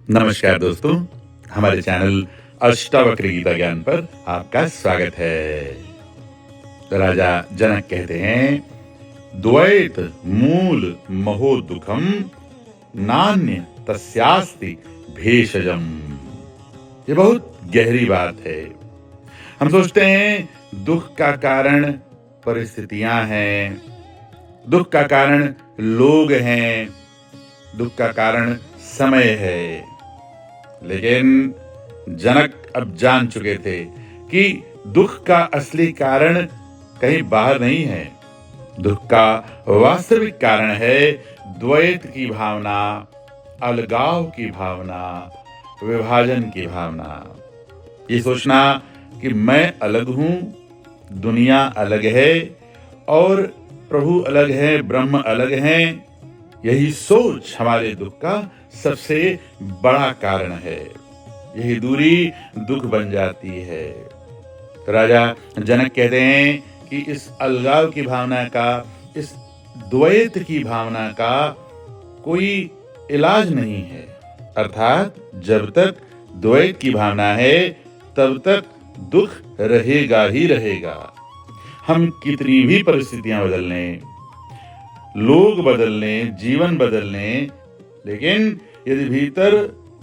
नमस्कार दोस्तों, हमारे चैनल अष्टावक्र गीता ज्ञान पर आपका स्वागत है। राजा जनक कहते हैं, द्वैत मूल महो दुखम नान्य तस्यास्ति भेषजम। ये बहुत गहरी बात है। हम सोचते हैं दुख का कारण परिस्थितियां हैं, दुख का कारण लोग हैं, दुख का कारण समय है। लेकिन जनक अब जान चुके थे कि दुख का असली कारण कहीं बाहर नहीं है। दुख का वास्तविक कारण है द्वैत की भावना, अलगाव की भावना, विभाजन की भावना। ये सोचना कि मैं अलग हूं, दुनिया अलग है और प्रभु अलग है, ब्रह्म अलग हैं, यही सोच हमारे दुख का सबसे बड़ा कारण है। यही दूरी दुख बन जाती है। राजा जनक कहते हैं कि इस अलगाव की भावना का, इस द्वैत की भावना का कोई इलाज नहीं है। अर्थात जब तक द्वैत की भावना है तब तक दुख रहेगा ही रहेगा। हम कितनी भी परिस्थितियां बदल लें, लोग बदल लें, जीवन बदल लें, लेकिन यदि भीतर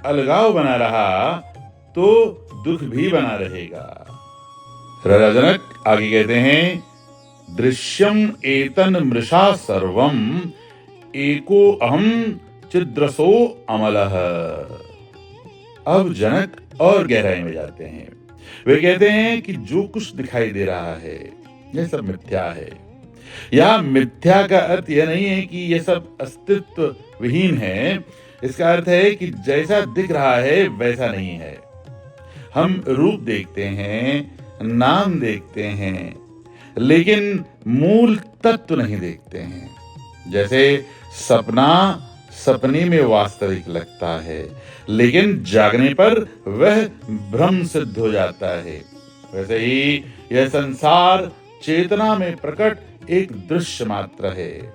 अलगाव बना रहा तो दुख भी बना रहेगा। राजा जनक आगे कहते हैं, दृश्यम एतन मृषा सर्वम एको अहम चिद्रसो अमलः। अब जनक और गहराई में जाते हैं। वे कहते हैं कि जो कुछ दिखाई दे रहा है यह सब मिथ्या है। या मिथ्या का अर्थ यह नहीं है कि यह सब अस्तित्व विहीन है। इसका अर्थ है कि जैसा दिख रहा है वैसा नहीं है। हम रूप देखते हैं, नाम देखते हैं, लेकिन मूल तत्व नहीं देखते हैं। जैसे सपना सपने में वास्तविक लगता है, लेकिन जागने पर वह भ्रम सिद्ध हो जाता है। वैसे ही यह संसार चेतना में प्रकट एक दृश्य मात्र है।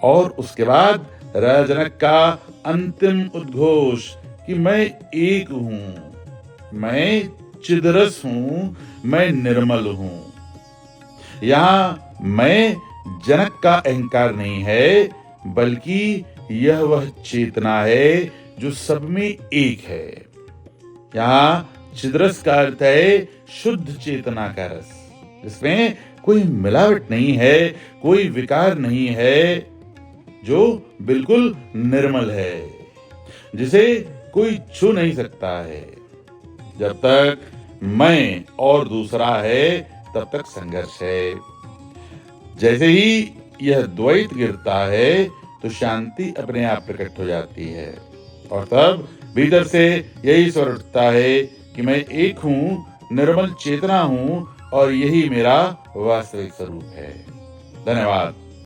और उसके बाद राजा जनक का अंतिम उद्घोष कि मैं एक हूं, मैं चिदरस हूं, मैं निर्मल हूं। यहां मैं जनक का अहंकार नहीं है, बल्कि यह वह चेतना है जो सब में एक है। यहां चिदरस का अर्थ है शुद्ध चेतना का रस, जिसमें कोई मिलावट नहीं है, कोई विकार नहीं है, जो बिल्कुल निर्मल है, जिसे कोई छू नहीं सकता है। जब तक मैं और दूसरा है तब तक संघर्ष है। जैसे ही यह द्वैत गिरता है तो शांति अपने आप प्रकट हो जाती है और तब भीतर से यही स्वर उठता है कि मैं एक हूं, निर्मल चेतना हूं और यही मेरा वास्तविक स्वरूप है। धन्यवाद।